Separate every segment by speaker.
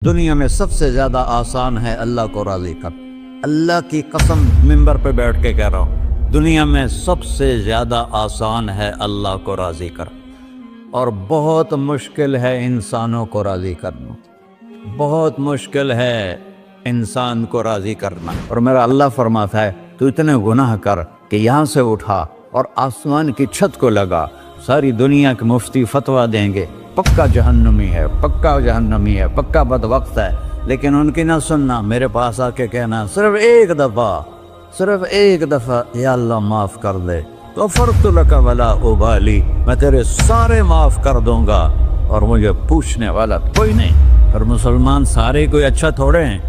Speaker 1: دنیا میں سب سے زیادہ آسان ہے اللہ کو راضی کر۔ اللہ کی قسم منبر پہ بیٹھ کے کہہ رہا ہوں، دنیا میں سب سے زیادہ آسان ہے اللہ کو راضی کر، اور بہت مشکل ہے انسانوں کو راضی کرنا، بہت مشکل ہے انسان کو راضی کرنا۔ اور میرا اللہ فرماتا ہے تو اتنے گناہ کر کہ یہاں سے اٹھا اور آسمان کی چھت کو لگا، ساری دنیا کے مفتی فتویٰ دیں گے پکا جہنمی ہے، پکا جہنمی ہے، پکا بدبخت ہے، لیکن ان کی نہ سننا، میرے پاس آ کے کہنا صرف ایک دفعہ یا اللہ معاف کر دے، غفرت لک ولا ابالی، میں تیرے سارے معاف کر دوں گا اور مجھے پوچھنے والا کوئی نہیں۔ اور مسلمان سارے کوئی اچھا تھوڑے ہیں،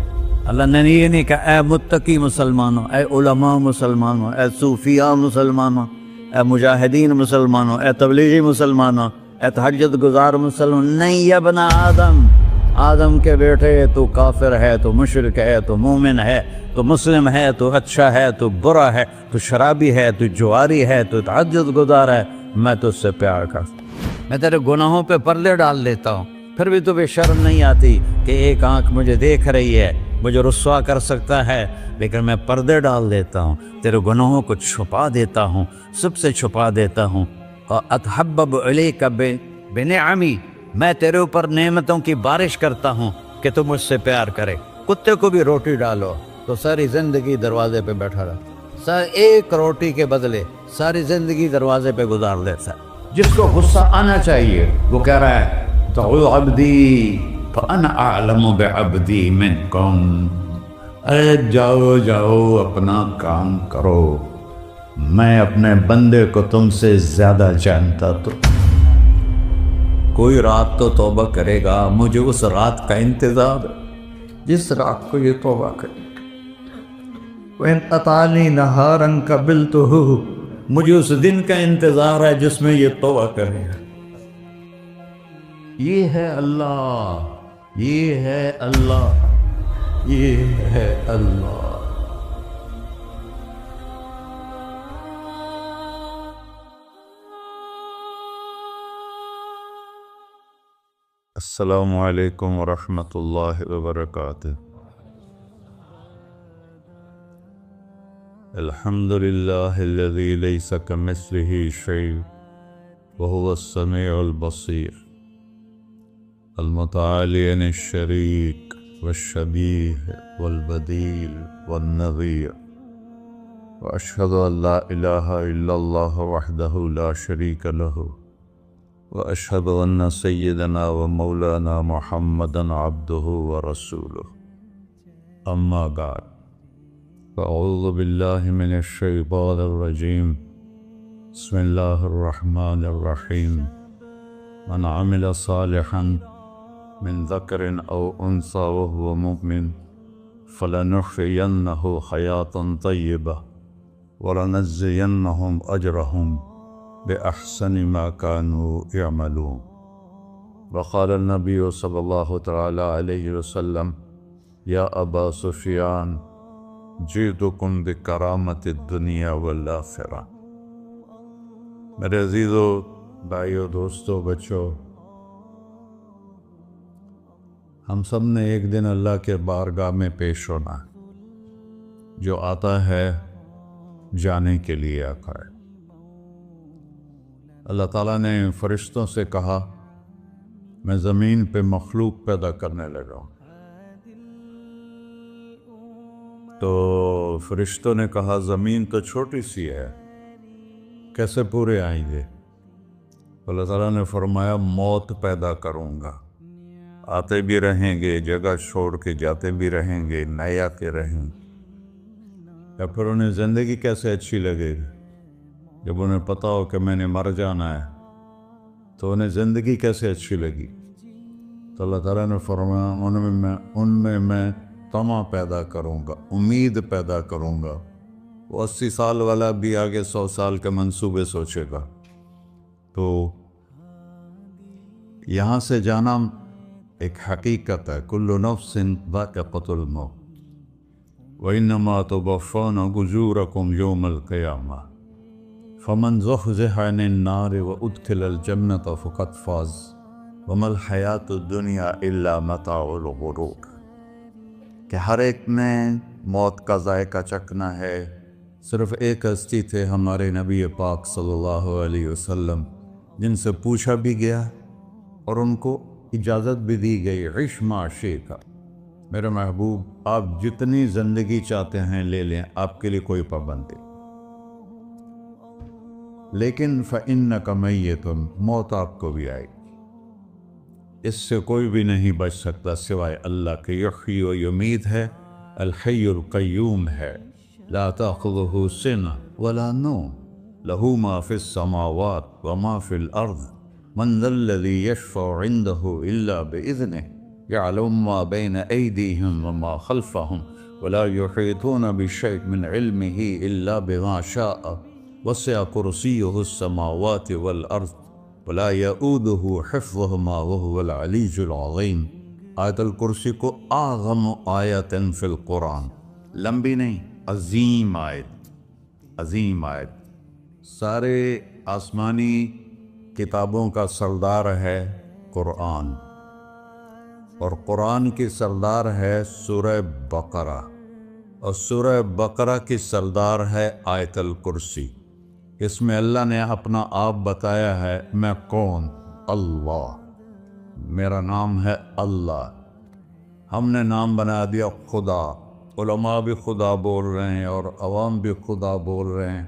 Speaker 1: اللہ نے یہ نہیں کہا اے متقی مسلمانوں، اے علماء مسلمانوں، اے صوفیاء مسلمانوں، اے مجاہدین مسلمانوں، اے تبلیغی مسلمانوں، اے تہجد گزار مسلمان، نہیں یا ابن آدم کے بیٹے، تو کافر ہے، تو مشرک ہے، تو مومن ہے، تو مسلم ہے، تو اچھا ہے، تو برا ہے، تو شرابی ہے، تو جواری ہے، تو تہجد گزار ہے، میں تجھ سے پیار کرتا ہوں، میں تیرے گناہوں پہ پردے ڈال دیتا ہوں، پھر بھی تمہیں شرم نہیں آتی کہ ایک آنکھ مجھے دیکھ رہی ہے، مجھے رسوا کر سکتا ہے، لیکن میں پردے ڈال دیتا ہوں، تیرے گناہوں کو چھپا دیتا ہوں، سب سے چھپا دیتا ہوں۔ اتحبب الیک بنعمی، میں تیرے اوپر نعمتوں کی بارش کرتا ہوں کہ تم مجھ سے پیار کرے۔ کتے کو بھی روٹی ڈالو تو ساری زندگی دروازے پہ بیٹھا رہتا، ایک روٹی کے بدلے ساری زندگی دروازے پہ گزار دیتا ہے۔ جس کو غصہ آنا چاہیے وہ کہہ رہا ہے تو عبدی فانا اعلم بعبدی منکم، اے جاؤ اپنا کام کرو، میں اپنے بندے کو تم سے زیادہ جانتا۔ تو کوئی رات تو توبہ کرے گا، مجھے اس رات کا انتظار جس رات کو یہ توبہ کرے۔ وَإِنْ أَطَعَنِي نَهَارًا قَبِلْتُهُ، مجھے اس دن کا انتظار ہے جس میں یہ توبہ کرے گا۔ یہ ہے اللہ، یہ ہے اللہ، یہ ہے اللہ۔
Speaker 2: السلام علیکم ورحمۃ اللہ وبرکاتہ۔ الحمد للہ الذی لیس کمثلہ شیء وہو السمیع البصیر، المتعالی عن الشریک والشبیہ والبدیل والنظیر، واشہد ان لا الہ الا اللہ وحدہ لا شریک لہ، واشہد ان سیدنا و مولانا محمدا عبدہ ورسولہ، اما بعد، فاعوذ باللہ من الشیطان الرجیم، بسم اللہ الرحمن الرحیم، من عمل صالحا من ذکر او انثی وهو مؤمن فلنحیینہ حیاة طیبہ ولنجزینہم اجرہم بأحسن ما كانوا يعملون۔ وقال النبی صلی اللہ تعالی علیہ وسلم یا ابا سفیان جئتکم بکرامت الدنیا والآخرہ۔ میرے عزیزو، بھائیو، دوستو، بچو، ہم سب نے ایک دن اللہ کے بارگاہ میں پیش ہونا ہے، جو آتا ہے جانے کے لیے آتا ہے۔ اللہ تعالیٰ نے فرشتوں سے کہا میں زمین پہ مخلوق پیدا کرنے لگا ہوں، تو فرشتوں نے کہا زمین تو چھوٹی سی ہے، کیسے پورے آئیں گے؟ اللہ تعالیٰ نے فرمایا موت پیدا کروں گا، آتے بھی رہیں گے، جگہ چھوڑ کے جاتے بھی رہیں گے، نئے آتے رہیں گے۔ یا پھر انہیں زندگی کیسے اچھی لگے گی؟ جب انہیں پتا ہو کہ میں نے مر جانا ہے تو انہیں زندگی کیسے اچھی لگی؟ تو اللہ تعالیٰ نے فرمایا ان میں میں طمع پیدا کروں گا، امید پیدا کروں گا۔ وہ 80 سال والا بھی آگے 100 سال کے منصوبے سوچے گا۔ تو یہاں سے جانا ایک حقیقت ہے، کل نفس ذائقۃ الموت وانما توفون اجورکم یوم القیامہ، فمن زحزح عن النار وادخل الجنة فقد فاز وما الحیات الدنیا الا متاع الغرور، کہ ہر ایک نے موت کا ذائقہ چکھنا ہے۔ صرف ایک ہستی تھے ہمارے نبی پاک صلی اللہ علیہ وسلم، جن سے پوچھا بھی گیا اور ان کو اجازت بھی دی گئی، عش ما شئت، میرے محبوب آپ جتنی زندگی چاہتے ہیں لے لیں، آپ کے لیے کوئی پابندی، لیکن فإنک میت، موت آپ کو بھی آئے گی، اس سے کوئی بھی نہیں بچ سکتا سوائے اللہ کے۔ یحیی و یمیت ہے، الحی القیوم ہے، لا تأخذہ سنہ ولا نوم، لہ ما فی السماوات وما فی الارض، من ذا الذی یشفع عنده الا بإذنہ، يعلم ما بين أيديهم وما خلفهم ولا يحيطون بشيء من علمه إلا بما شاء، وسع كرسيه السماوات والأرض ولا يؤوده حفظهما وهو العلي العظيم۔ آیت الکرسی کو اعظم آیت فی القرآن، لمبی نہیں، عظیم آیت، عظیم آیت، سارے آسمانی کتابوں کا سردار ہے قرآن، اور قرآن کی سردار ہے سورہ بقرہ، اور سورہ بقرہ کی سردار ہے آیت الکرسی۔ اس میں اللہ نے اپنا آپ بتایا ہے، میں کون؟ اللہ، میرا نام ہے اللہ۔ ہم نے نام بنا دیا خدا، علماء بھی خدا بول رہے ہیں اور عوام بھی خدا بول رہے ہیں۔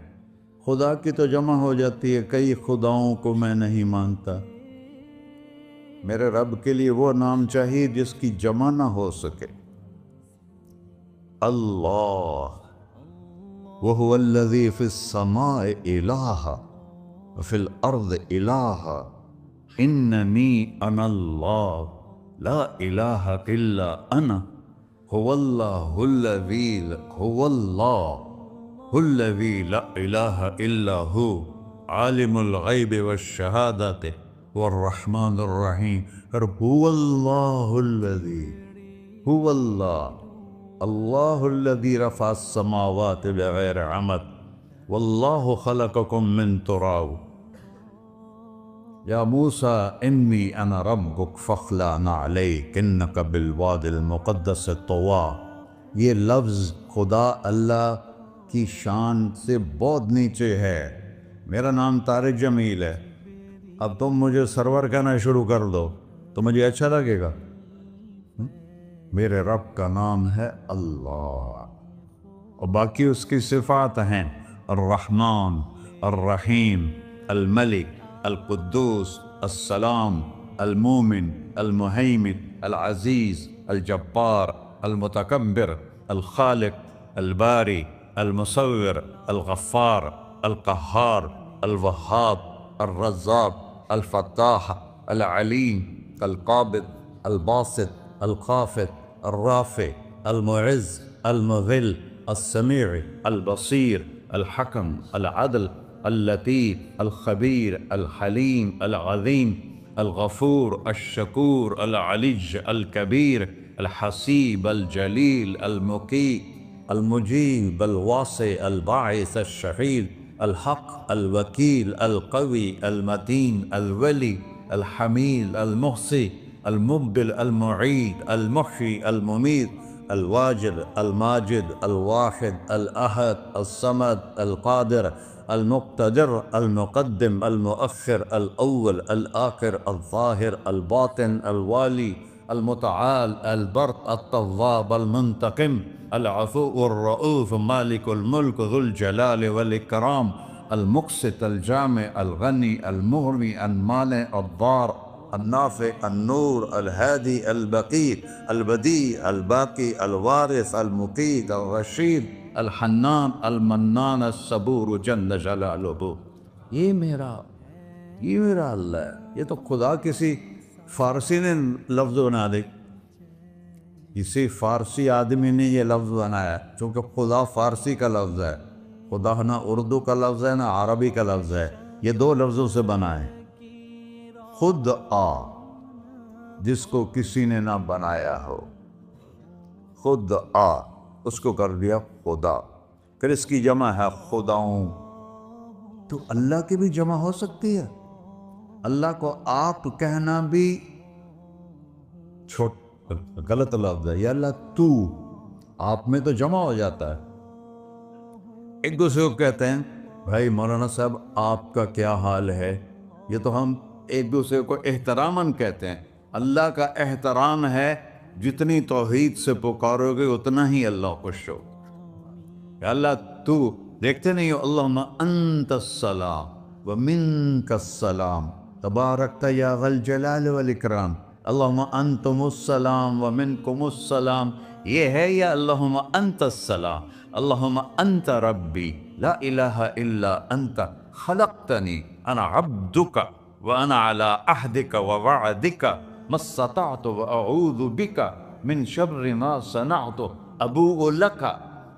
Speaker 2: خدا کی تو جمع ہو جاتی ہے، کئی خداؤں کو میں نہیں مانتا، میرے رب کے لیے وہ نام چاہیے جس کی جمع نہ ہو سکے۔ اللہ، وَهُوَ الَّذِي فِي السَّمَاءِ إِلَٰهًا وَفِي الْأَرْضِ إِلَٰهًا إِنَّنِي أَنَا اللَّهُ لَا إِلَٰهَ إِلَّا أَنَا هُوَ اللَّهُ الَّذِي لَا إِلَٰهَ إِلَّا هُوَ عَالِمُ الْغَيْبِ وَالشَّهَادَةِ والرحمن الرحیم۔ اور هو اللہ الذی، هو اللہ الذی رفع السماوات بغیر عمد واللہ خلقکم من تراب، یا موسیٰ انی انا ربک فاخلع نعلیک انک بالوادی المقدس طویٰ۔ یہ لفظ خدا اللہ کی شان سے بہت نیچے ہے۔ میرا نام طارق جمیل ہے، اب تم مجھے سرور کہنا شروع کر دو تو مجھے اچھا لگے گا؟ میرے رب کا نام ہے اللہ، اور باقی اس کی صفات ہیں الرحمن، الرحیم، الملک، القدوس، السلام، المومن، المہیمن، العزیز، الجبار، المتکبر، الخالق، الباری، المصور، الغفار، القہار، الوہاب، الرزاق، الفتاح، العلیم، القابض، الباسط، الخافض، الرافع، المعز، المذل، السمیع، البصیر، الحکم، العدل، اللطیف، الخبیر، الحلیم، العظیم، الغفور، الشکور، العلی، الکبیر، الحسیب، الجلیل، المقیت، المجیب، الواسع، الباعث، الشہید، الحق، الوکیل، القوی، المتین، الولی، الحمید، المحصی، المبدل، المعید، المحیی، الممیت، الواجد، الماجد، الواحد، الأحد، الصمد، القادر، المقتدر، المقدم، المؤخر، الأول، الآخر، الظاهر، الباطن، الوالي، المتعال، البر، التواب، المنتقم، العفو، الرؤوف، مالك الملك، ذو الجلال والإكرام، المقسط، الجامع، الغني، المغني، المانع، الضار، النافع، النور، الهادي، البقي، البديع، الباقي، الوارث، المقيت، الرشيد، الحنان، المنان، الصبور جل جلالہ۔ یہ میرا اللہ ہے۔ یہ تو خدا کسی فارسی نے لفظ بنا دی، کسی فارسی آدمی نے یہ لفظ بنایا، چونکہ خدا فارسی کا لفظ ہے، خدا نہ اردو کا لفظ ہے نہ عربی کا لفظ ہے، یہ دو لفظوں سے بنا ہے۔ خود آ، جس کو کسی نے نہ بنایا ہو، خود آ، اس کو کر دیا خدا، پھر اس کی جمع ہے خداؤں۔ تو اللہ کی بھی جمع ہو سکتی ہے، اللہ کو آپ کہنا بھی غلط لفظ ہے، یا اللہ تو، آپ میں تو جمع ہو جاتا ہے۔ ایک دوسرے کو کہتے ہیں بھائی مولانا صاحب آپ کا کیا حال ہے، یہ تو ہم ایک دوسرے کو احتراماً کہتے ہیں۔ اللہ کا احترام ہے جتنی توحید سے پکارو گے اتنا ہی اللہ خوش ہو۔ یا اللہ تو، دیکھتے نہیں ہو اللہم انت السلام ومنک السلام تبارکت یا ذا الجلال والاکرام، اللہم انتم السلام ومنکم السلام، یہ ہے یا اللہم انت السلام، اللہم انت ربی لا الہ الا انت خلقتنی انا عبدک وانا علی عہدک ووعدک ما استطعت واعوذ بک من شر ما صنعت ابوء لک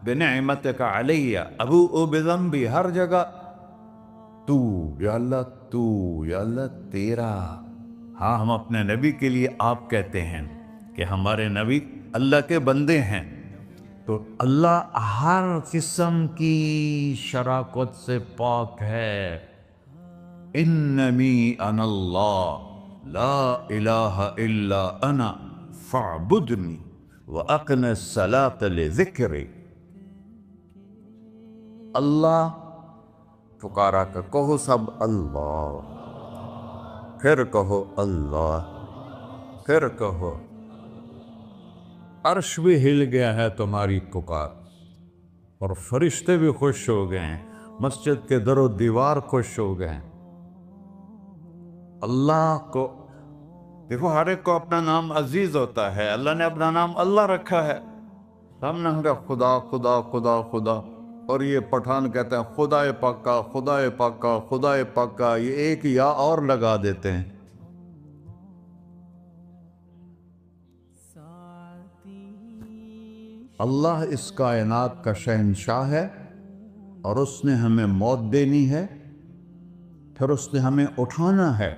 Speaker 2: بنعمتک علی ابوء بذنبی، ہر جگہ تو، یا اللہ تو، یا اللہ تیرا۔ ہاں ہم اپنے نبی کے لیے آپ کہتے ہیں کہ ہمارے نبی اللہ کے بندے ہیں، تو اللہ ہر قسم کی شراکت سے پاک ہے۔ اننی انا اللہ لا الہ الا انا فاعبدنی واقم الصلاۃ لذکری۔ اللہ پکارا کر، کہو سب اللہ، پھر کہو اللہ، پھر کہو۔ عرش بھی ہل گیا ہے تمہاری پکار، اور فرشتے بھی خوش ہو گئے ہیں، مسجد کے در و دیوار خوش ہو گئے ہیں۔ اللہ کو دیکھو، ہر ایک کو اپنا نام عزیز ہوتا ہے، اللہ نے اپنا نام اللہ رکھا ہے۔ ہم نے کہا خدا خدا خدا خدا، اور یہ پٹھان کہتے ہیں خدا پاکا خدا پاکا خدا پاکا، یہ ایک یا اور لگا دیتے ہیں۔ اللہ اس کائنات کا شہنشاہ ہے، اور اس نے ہمیں موت دینی ہے، پھر اس نے ہمیں اٹھانا ہے،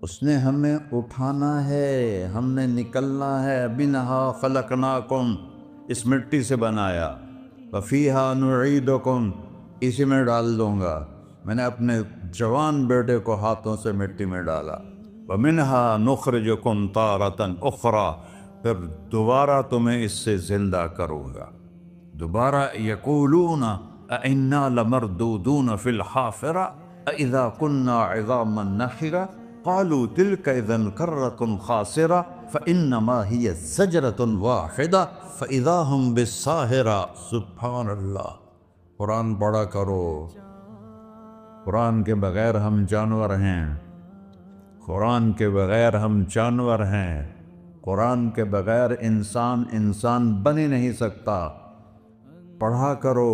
Speaker 2: اس نے ہمیں اٹھانا ہے، ہم نے نکلنا ہے۔ منہا خلقناکم، اس مٹی سے بنایا، وفیہا نعیدکم، اسی میں ڈال دوں گا۔ میں نے اپنے جوان بیٹے کو ہاتھوں سے مٹی میں ڈالا۔ ومنہا نخرجکم تارۃ اخری، پھر دوبارہ تمہیں اس سے زندہ کروں گا۔ دوبارہ یقولون اَإِنَّا لَمَرْدُودُونَ فِي الْحَافِرَةِ أَإِذَا كُنَّا عِظَامًا نَخِرَةً قَالُوا تِلْكَ إِذًا كَرَّةٌ خَاسِرَةٌ فَإِنَّمَا هِيَ زَجْرَةٌ وَاحِدَةٌ فَإِذَا هُمْ بِالسَّاهِرَةِ۔ سبحان اللہ، قرآن پڑھا کرو۔ قرآن کے بغیر ہم جانور ہیں، قرآن کے بغیر ہم جانور ہیں، قرآن کے بغیر انسان بن ہی نہیں سکتا۔ پڑھا کرو۔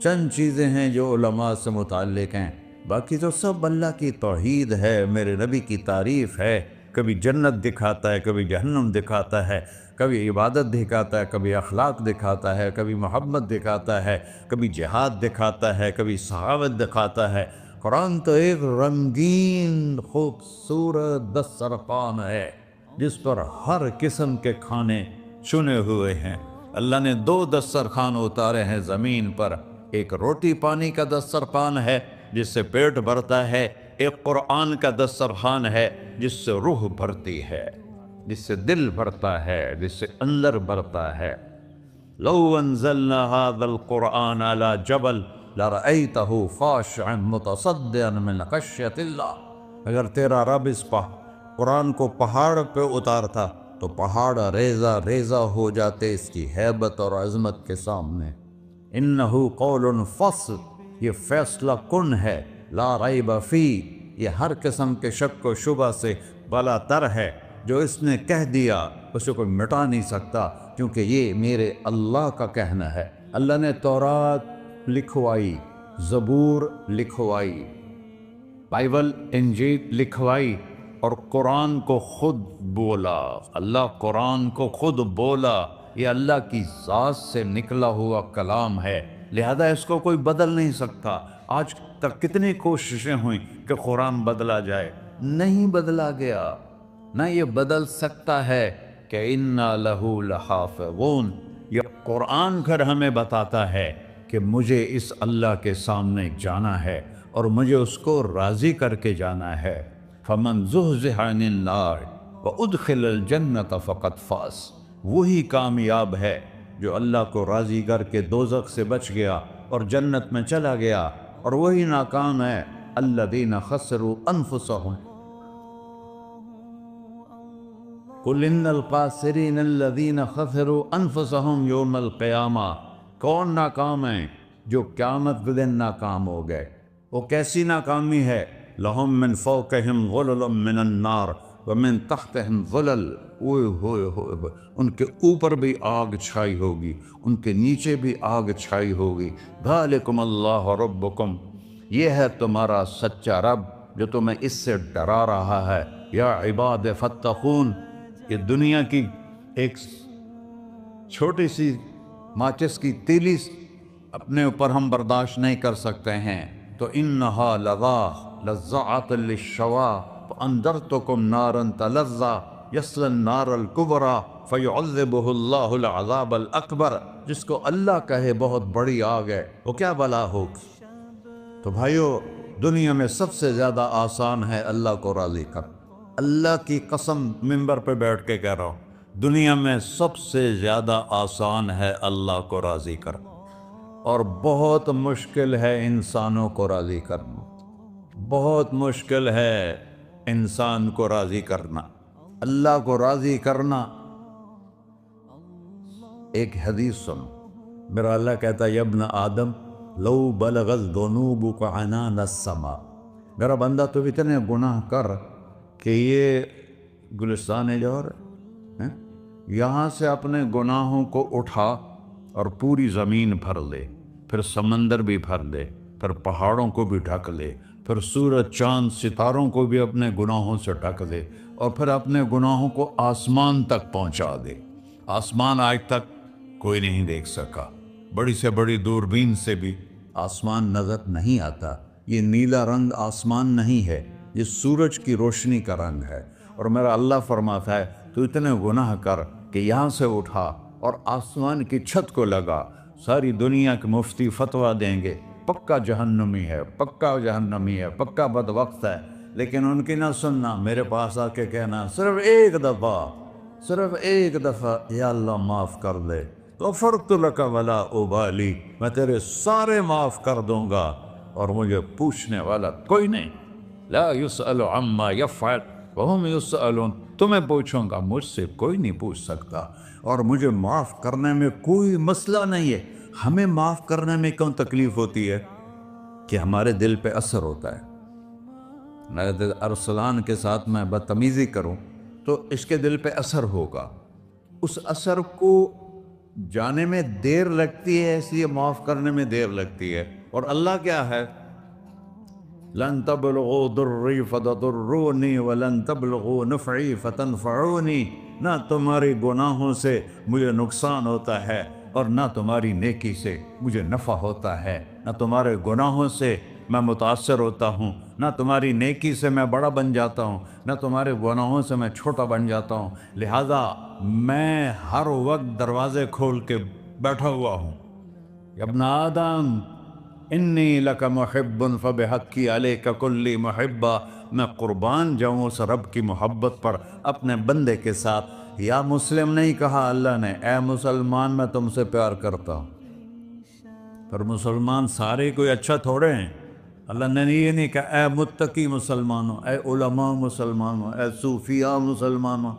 Speaker 2: چند چیزیں ہیں جو علماء سے متعلق ہیں، باقی تو سب اللہ کی توحید ہے، میرے نبی کی تعریف ہے۔ کبھی جنت دکھاتا ہے، کبھی جہنم دکھاتا ہے، کبھی عبادت دکھاتا ہے، کبھی اخلاق دکھاتا ہے، کبھی محبت دکھاتا ہے، کبھی جہاد دکھاتا ہے، کبھی سخاوت دکھاتا ہے۔ قرآن تو ایک رنگین خوبصورت دسترخوان ہے جس پر ہر قسم کے کھانے چنے ہوئے ہیں۔ اللہ نے 2 دسترخوان اتارے ہیں زمین پر، ایک روٹی پانی کا دسترخوان ہے جس سے پیٹ بھرتا ہے، ایک قرآن کا دسترخوان ہے جس سے روح بھرتی ہے، جس سے دل بھرتا ہے، جس سے اندر بھرتا ہے۔ لو انزلنا هذا القرآن على جبل لرأيته خاشعا متصدعا من خشية اللہ، اگر تیرا رب اس قرآن کو پہاڑ پہ اتارتا تو پہاڑ ریزہ ریزہ ہو جاتے اس کی ہیبت اور عظمت کے سامنے۔ انہو قول فصل، یہ فیصلہ کن ہے، لا ریب فی، یہ ہر قسم کے شک و شبہ سے بلا تر ہے۔ جو اس نے کہہ دیا اسے کوئی مٹا نہیں سکتا، کیونکہ یہ میرے اللہ کا کہنا ہے۔ اللہ نے تورات لکھوائی، زبور لکھوائی، بائبل انجیل لکھوائی، اور قرآن کو خود بولا۔ اللہ قرآن کو خود بولا، یہ اللہ کی ذات سے نکلا ہوا کلام ہے، لہذا اس کو کوئی بدل نہیں سکتا۔ آج تک کتنی کوششیں ہوئیں کہ قرآن بدلا جائے، نہیں بدلا گیا، نہ یہ بدل سکتا ہے کہ اِنَّا لَهُ لَحَافِظُونَ۔ یہ قرآن پھر ہمیں بتاتا ہے کہ مجھے اس اللہ کے سامنے جانا ہے اور مجھے اس کو راضی کر کے جانا ہے۔ فَمَنْ زُحْزِحَ عَنِ النَّارِ وَأُدْخِلَ الْجَنَّةَ فَقَدْ فَازَ، وہی کامیاب ہے جو اللہ کو راضی کر کے دوزخ سے بچ گیا اور جنت میں چلا گیا، اور وہی ناکام ہے الَّذِينَ خَسِرُوا أَنفُسَهُمْ قُلْ إِنَّ الْخَاسِرِينَ الَّذِينَ خَسِرُوا أَنفُسَهُمْ يَوْمَ الْقِيَامَةِ، کون ناکام ہیں؟ جو قیامت کے دن ناکام ہو گئے۔ وہ کیسی ناکامی ہے؟ لَهُم مِّن فَوْقِهِمْ ظُلُلٌ مِّنَ النَّارِ وَمِن تَحْتِهِمْ ظُلَلٌ، ہوئے ان کے اوپر بھی آگ چھائی ہوگی، ان کے نیچے بھی آگ چھائی ہوگی۔ ذَلِكُمُ اللَّهُ رَبُّكُمْ، یہ ہے تمہارا سچا رب جو تمہیں اس سے ڈرا رہا ہے۔ یا عباد فاتقون، یہ دنیا کی ایک چھوٹی سی ماچس کی تیلی اپنے اوپر ہم برداشت نہیں کر سکتے ہیں، تو انہا لظیٰ لذعۃ للشوا فانذرتکم نارا تلظیٰ یصلی النار الکبریٰ فیعذبہ اللہ العذاب الاکبر، جس کو اللہ کہے بہت بڑی آگ ہے وہ کیا بلا ہوگی۔ تو بھائیو، دنیا میں سب سے زیادہ آسان ہے اللہ کو راضی کر، اللہ کی قسم منبر پہ بیٹھ کے کہہ رہا ہوں، دنیا میں سب سے زیادہ آسان ہے اللہ کو راضی کر، اور بہت مشکل ہے انسانوں کو راضی کرنا، بہت مشکل ہے انسان کو راضی کرنا۔ اللہ کو راضی کرنا، ایک حدیث سنو، میرا اللہ کہتا ہے یا ابن آدم لو بلغت ذنوبک عنان السماء، میرا بندہ تو اتنے گناہ کر کہ یہ گلستان جوہر ہے، یہاں سے اپنے گناہوں کو اٹھا اور پوری زمین بھر لے، پھر سمندر بھی بھر لے، پھر پہاڑوں کو بھی ڈھک لے، پھر سورج چاند ستاروں کو بھی اپنے گناہوں سے ڈھک دے، اور پھر اپنے گناہوں کو آسمان تک پہنچا دے۔ آسمان آج تک کوئی نہیں دیکھ سکا، بڑی سے بڑی دوربین سے بھی آسمان نظر نہیں آتا۔ یہ نیلا رنگ آسمان نہیں ہے، یہ سورج کی روشنی کا رنگ ہے۔ اور میرا اللہ فرماتا ہے تو اتنے گناہ کر کہ یہاں سے اٹھا اور آسمان کی چھت کو لگا، ساری دنیا کے مفتی فتویٰ دیں گے پکا جہنمی ہے، پکا جہنمی ہے، پکا بدبخت ہے، لیکن ان کی نہ سننا، میرے پاس آ کے کہنا صرف ایک دفعہ یا اللہ معاف کر دے، غفرت لک ولا ابالی، میں تیرے سارے معاف کر دوں گا اور مجھے پوچھنے والا کوئی نہیں۔ لا یسأل عما یفعل وہم یسألون، تمہیں پوچھوں گا، مجھ سے کوئی نہیں پوچھ سکتا، اور مجھے معاف کرنے میں کوئی مسئلہ نہیں ہے۔ ہمیں معاف کرنے میں کیوں تکلیف ہوتی ہے؟ کہ ہمارے دل پہ اثر ہوتا ہے۔ میرے ارسلان کے ساتھ میں بدتمیزی کروں تو اس کے دل پہ اثر ہوگا، اس اثر کو جانے میں دیر لگتی ہے، اس لیے معاف کرنے میں دیر لگتی ہے۔ اور اللہ کیا ہے؟ لن تبلغوا ضری فتضرونی ولن تبلغوا نفعی فتنفعونی، نہ تمہاری گناہوں سے مجھے نقصان ہوتا ہے اور نہ تمہاری نیکی سے مجھے نفع ہوتا ہے، نہ تمہارے گناہوں سے میں متاثر ہوتا ہوں، نہ تمہاری نیکی سے میں بڑا بن جاتا ہوں، نہ تمہارے گناہوں سے میں چھوٹا بن جاتا ہوں، لہذا میں ہر وقت دروازے کھول کے بیٹھا ہوا ہوں۔ یا ابن آدم انی لک محب فبحقی علیک کلی محبہ، میں قربان جاؤں اس رب کی محبت پر اپنے بندے کے ساتھ۔ یا مسلم نہیں کہا اللہ نے، اے مسلمان میں تم سے پیار کرتا ہوں۔ پر مسلمان سارے کوئی اچھا تھوڑے ہیں، اللہ نے یہ نہیں کہا اے متقی مسلمانوں، اے علماء مسلمانوں، اے صوفیاء مسلمانوں،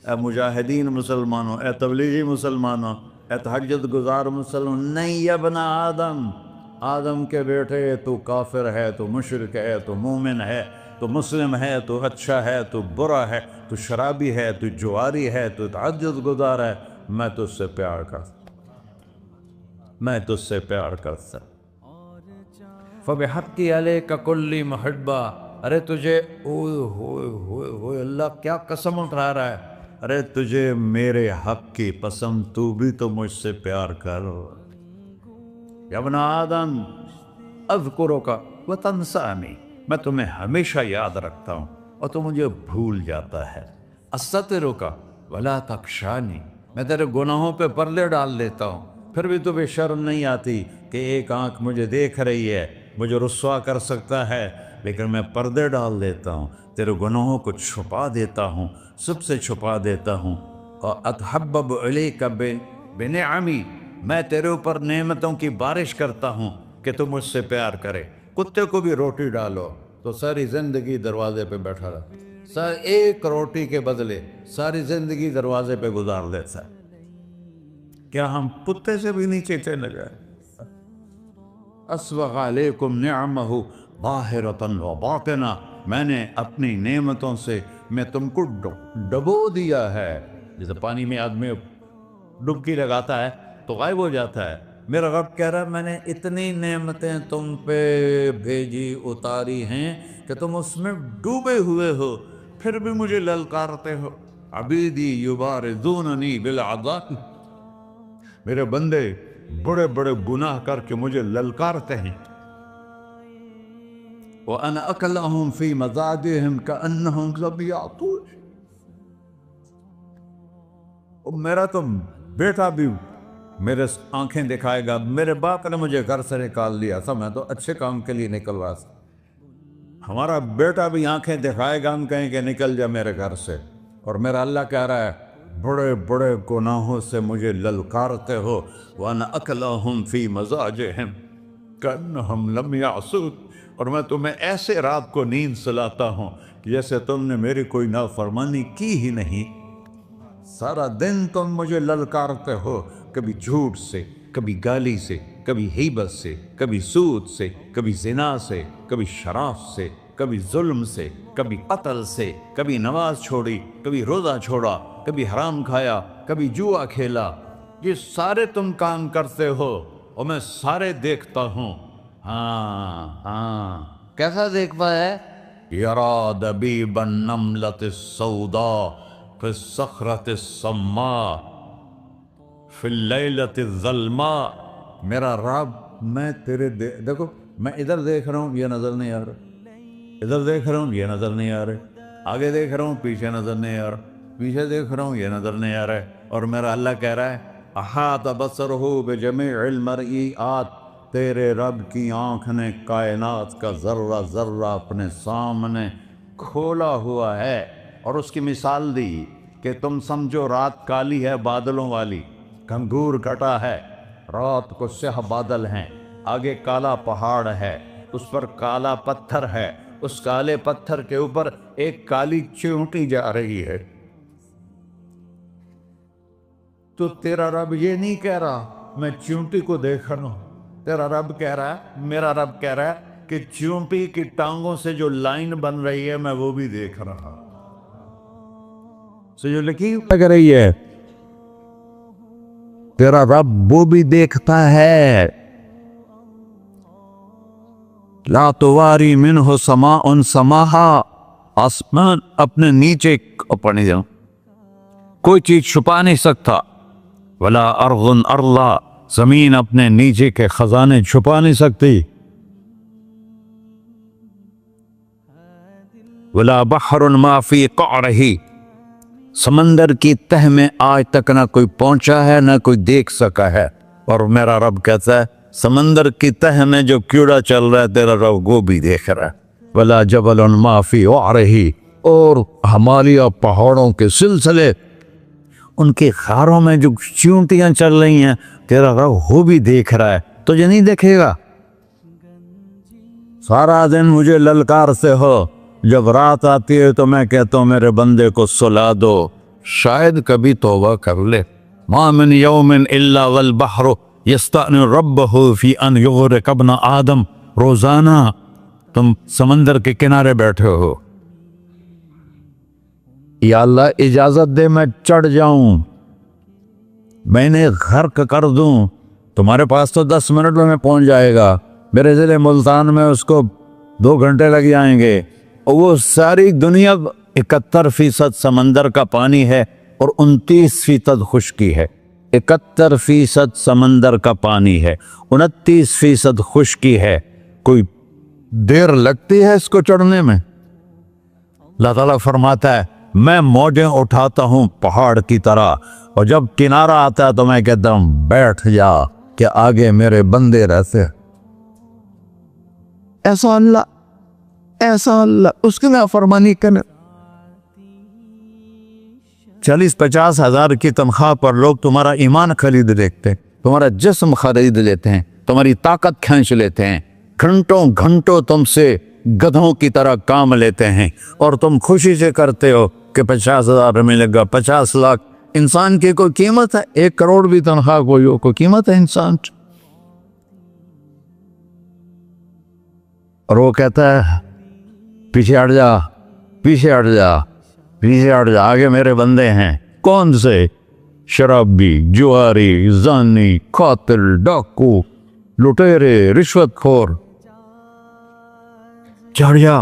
Speaker 2: اے مجاہدین مسلمانوں، اے تبلیغی مسلمانوں، اے تہجد گزار مسلمان، نہیں یا ابن آدم، آدم کے بیٹے، تو کافر ہے، تو مشرک ہے، تو مومن ہے، تو مسلم ہے، تو اچھا ہے، تو برا ہے، تو شرابی ہے، تو جواری ہے، تو تہجد گزار ہے، میں تجھ سے پیار کرتا، میں تجھ سے پیار کرتا۔ فبحقی علیک کلی محبہ، ارے تجھے اوئے ہوئے ہوئے ہوئے، اللہ کیا قسم اٹھا رہا ہے، ارے تجھے میرے حق کی قسم، تو بھی تو مجھ سے پیار کر۔ یا ابن آدم اذکرک وتنسانی، میں تمہیں ہمیشہ یاد رکھتا ہوں اور تو مجھے بھول جاتا ہے۔ استترک ولا تخشانی، میں تیرے گناہوں پہ پردے ڈال دیتا ہوں، پھر بھی تمہیں شرم نہیں آتی کہ ایک آنکھ مجھے دیکھ رہی ہے، مجھے رسوا کر سکتا ہے، لیکن میں پردے ڈال دیتا ہوں تیرے گناہوں کو چھپا دیتا ہوں، سب سے چھپا دیتا ہوں۔ اور اتحبب الیک بنعمی، میں تیرے اوپر نعمتوں کی بارش کرتا ہوں کہ تم مجھ سے پیار کرے۔ کتے کو بھی روٹی ڈالو تو ساری زندگی دروازے پہ بیٹھا رہا، ایک روٹی کے بدلے ساری زندگی دروازے پہ گزار دیتا ہے۔ کیا ہم کتے سے بھی نیچے چلے گئے؟ اسبغ علیکم نعمہ ظاہرۃ و باطنہ، میں نے اپنی نعمتوں سے میں تم کو ڈبو دیا ہے۔ جیسے پانی میں آدمی ڈبکی لگاتا ہے تو غائب ہو جاتا ہے، میرا رب کہہ رہا ہے میں نے اتنی نعمتیں تم پہ بھیجی اتاری ہیں کہ تم اس میں ڈوبے ہوئے ہو، پھر بھی مجھے للکارتے ہو۔ عبیدی یبارزوننی بالعذاب، میرے بندے بڑے بڑے گناہ کر کے مجھے للکارتے ہیں۔ وَأَنَا أَكْلَهُمْ فِي مَزَاجِهِمْ كَأَنَّهُمْ لَمْ يَعْطُونِ، میرا تو بیٹا بھی میرے آنکھیں دکھائے گا، میرے باپ نے مجھے گھر سے نکال دیا تھا، میں تو اچھے کام کے لیے نکل رہا تھا، ہمارا بیٹا بھی آنکھیں دکھائے گا، ہم کہیں کہ نکل جا میرے گھر سے۔ اور میرا اللہ کہہ رہا ہے بڑے بڑے گناہوں سے مجھے للکارتے ہو۔ وَأَنَا أَكْلَهُمْ فِي مَزَاجِهِمْ كَأَنَّهُمْ لَمْ يَعْصُونِ، اور میں تمہیں ایسے رات کو نیند سلاتا ہوں کہ جیسے تم نے میری کوئی نافرمانی کی ہی نہیں۔ سارا دن تم مجھے للکارتے ہو، کبھی جھوٹ سے، کبھی گالی سے، کبھی غیبت سے، کبھی سود سے، کبھی زنا سے، کبھی شراب سے، کبھی ظلم سے، کبھی قتل سے، کبھی نماز چھوڑی، کبھی روزہ چھوڑا، کبھی حرام کھایا، کبھی جوا کھیلا۔ یہ سارے تم کام کرتے ہو اور میں سارے دیکھتا ہوں۔ ہاں کیسا دیکھتا ہے؟ یرا دبیب النملۃ السوداء فی الصخرۃ الصماء فی اللیلۃ الظلماء، میرا رب میں تیرے دیکھو میں ادھر دیکھ رہا ہوں یہ نظر نہیں آ رہا، ادھر دیکھ رہا ہوں یہ نظر نہیں آ رہا، آگے دیکھ رہا ہوں پیچھے نظر نہیں آ رہا، پیچھے دیکھ رہا ہوں یہ نظر نہیں آ رہا ہے، اور میرا اللہ کہہ رہا ہے احاط بصرہ بجمیع المرئیات، تیرے رب کی آنکھ نے کائنات کا ذرہ ذرہ اپنے سامنے کھولا ہوا ہے۔ اور اس کی مثال دی کہ تم سمجھو رات کالی ہے بادلوں والی، گھنگور گھٹا ہے، رات کو سیاہ بادل ہیں، آگے کالا پہاڑ ہے، اس پر کالا پتھر ہے، اس کالے پتھر کے اوپر ایک کالی چیونٹی جا رہی ہے۔ تو تیرا رب یہ نہیں کہہ رہا میں چیونٹی کو دیکھ رہا ہوں، تیرا رب کہہ رہا ہے، میرا رب کہہ رہا ہے کہ چیونٹی کی ٹانگوں سے جو لائن بن رہی ہے میں وہ بھی دیکھ رہا ہوں، جو لکیر لگ رہی ہے تیرا رب وہ بھی دیکھتا ہے۔ لا تواری منہ سماء سماہا، آسمان اپنے نیچے پڑھنے جاؤں کوئی چیز چھپا نہیں سکتا، ولا ارض ارضا، زمین اپنے نیچے کے خزانے چھپا نہیں سکتی، ولا بحر ما فی قعرہ، سمندر کی تہ میں آج تک نہ کوئی پہنچا ہے نہ کوئی دیکھ سکا ہے، اور میرا رب کہتا ہے سمندر کی تہ میں جو کیڑا چل رہا ہے تیرا رب وہ بھی دیکھ رہا ہے، ولا جبل ما فی وعرہ، اور ہمالیہ پہاڑوں کے سلسلے ان کے خاروں میں جو چیونٹیاں چل رہی ہیں تیرا رب وہ بھی دیکھ رہا ہے، تجھے نہیں دیکھے گا؟ سارا دن مجھے للکار سے ہو، جب رات آتی ہے تو میں کہتا ہوں میرے بندے کو سلا دو، شاید کبھی توبہ کر لے۔ ما من یوم الا والبحر یستأذن ربہ فی ان یغرق ابن آدم، روزانہ تم سمندر کے کنارے بیٹھے ہو، یا اللہ اجازت دے میں چڑھ جاؤں، میں نے غرق کر دوں، تمہارے پاس تو 10 منٹ میں پہنچ جائے گا، میرے ضلع ملتان میں اس کو 2 گھنٹے لگ جائیں گے، اور وہ ساری دنیا 71% سمندر کا پانی ہے اور 29% خشکی ہے، 71% سمندر کا پانی ہے، 29% خشکی ہے، کوئی دیر لگتی ہے اس کو چڑھنے میں؟ اللہ تعالیٰ فرماتا ہے میں موجیں اٹھاتا ہوں پہاڑ کی طرح، اور جب کنارہ آتا ہے تو میں کہتا ہوں بیٹھ جا کہ آگے میرے بندے رہتے۔ ایسا اللہ ایسا اللہ اس کی نافرمانی کرنا. 40-50 ہزار کی تنخواہ پر لوگ تمہارا ایمان خرید لیتے ہیں, تمہارا جسم خرید لیتے ہیں, تمہاری طاقت کھینچ لیتے ہیں, گھنٹوں گھنٹوں تم سے گدھوں کی طرح کام لیتے ہیں, اور تم خوشی سے کرتے ہو کہ 50,000 ملے گا, 50 لاکھ. انسان کی کوئی قیمت ہے؟ 1 کروڑ بھی تنخواہ کوئی قیمت ہے انسان؟ اور وہ کہتا ہے پیچھے ہٹ جا, پیچھے ہٹ جا, پیچھے ہٹ جا, آگے میرے بندے ہیں. کون سے؟ شرابی, جواری, زانی, قاتل, ڈاکو, لٹیرے, رشوت خور. چڑھ جا.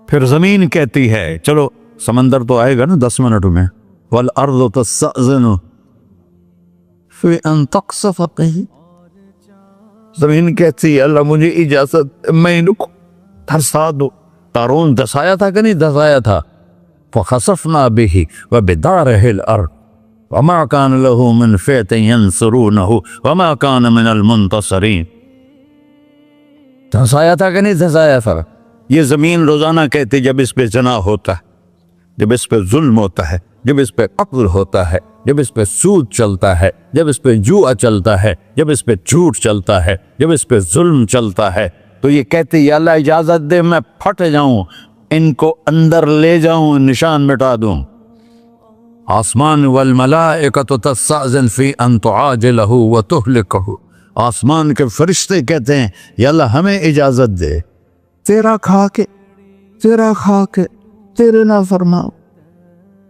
Speaker 2: پھر زمین کہتی ہے چلو سمندر تو آئے گا نا 10 منٹ میں. والارض تستأذن فی ان تقصف قیل. زمین کہتی ہے اللہ مجھے اجازت, میں ان کو دھسا دو. قارون دھسایا تھا کہ نہیں دھسایا تھا؟ فخسفنا به وبداره الارض وما كان له من فئة ينصرونه وما كان من المنتصرين. دھسایا تھا کہ نہیں دھسایا تھا؟ یہ زمین روزانہ کہتی جب اس پہ زنا ہوتا ہے, جب اس پہ ظلم ہوتا ہے, جب اس پہ قتل ہوتا ہے, جب اس پہ سود چلتا ہے, جب اس پہ جوا چلتا ہے, جب اس پہ جھوٹ چلتا ہے, جب اس پہ ظلم چلتا ہے, تو یہ کہتے یا اللہ اجازت دے میں پھٹ جاؤں, ان کو اندر لے جاؤں, نشان مٹا دوں. آسمان والملائکۃ تستأذن فی ان تعاجلہ وتہلکہ. آسمان کے فرشتے کہتے ہیں یا اللہ ہمیں اجازت دے, تیرا کھا کے تیرے نافرمان.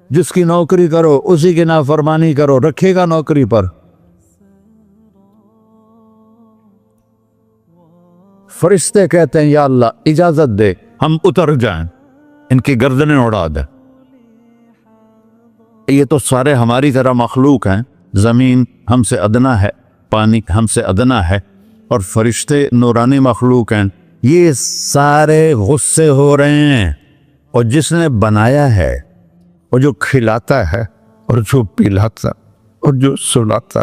Speaker 2: جس کی نوکری کرو اسی کی نافرمانی کرو, رکھے گا نوکری پر. فرشتے کہتے ہیں یا اللہ اجازت دے ہم اتر جائیں, ان کی گردنیں اڑا دیں. یہ تو سارے ہماری طرح مخلوق ہیں. زمین ہم سے ادنا ہے, پانی ہم سے ادنا ہے, اور فرشتے نورانی مخلوق ہیں. یہ سارے غصے ہو رہے ہیں, اور جس نے بنایا ہے, اور جو کھلاتا ہے, اور جو پلاتا, اور جو سلاتا,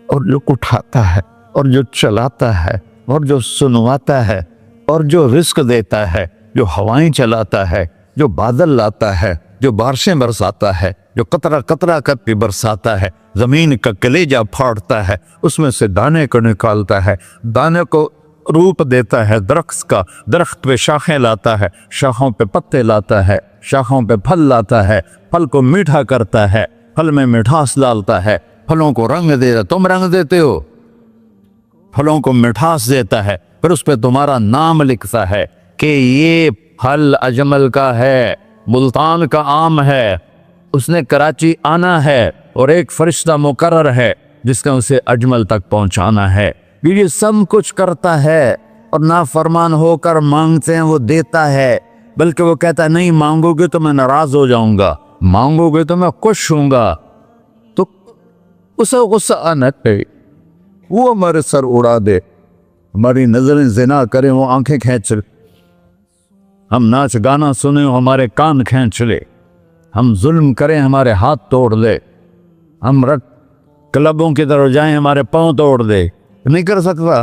Speaker 2: اور جو اٹھاتا ہے, اور جو چلاتا ہے, اور جو سنواتا ہے, اور جو رزق دیتا ہے, جو ہوائیں چلاتا ہے, جو بادل لاتا ہے, جو بارشیں برساتا ہے, جو قطرہ قطرہ کر کے برساتا ہے, زمین کا کلیجہ پھاڑتا ہے, اس میں سے دانے کو نکالتا ہے, دانے کو روپ دیتا ہے درخت کا, درخت پہ شاخیں لاتا ہے, شاخوں پہ پتے لاتا ہے, شاخوں پہ پھل لاتا ہے, پھل کو میٹھا کرتا ہے, پھل میں مٹھاس ڈالتا ہے, پھلوں کو رنگ دیتا. تم رنگ دیتے ہو, پھلوں کو مٹھاس دیتا ہے, پھر اس پہ تمہارا نام لکھتا ہے کہ یہ پھل اجمل کا ہے, ملتان کا آم ہے, اس نے کراچی آنا ہے, اور ایک فرشتہ مقرر ہے جس نے اسے اجمل تک پہنچانا ہے. یہ سب کچھ کرتا ہے, اور نافرمان ہو کر مانگتے ہیں وہ دیتا ہے, بلکہ وہ کہتا ہے نہیں مانگو گے تو میں ناراض ہو جاؤں گا, مانگو گے تو میں خوش ہوں گا. تو اسے غصہ آنا چاہیے, وہ ہمارے سر اڑا دے, ہماری نظریں زنا کریں وہ آنکھیں کھینچ لے, ہم ناچ گانا سنیں ہمارے کان کھینچ لے, ہم ظلم کریں ہمارے ہاتھ توڑ دے, ہم رٹ کلبوں کی طرف جائیں ہمارے پاؤں توڑ دے. نہیں کر سکتا.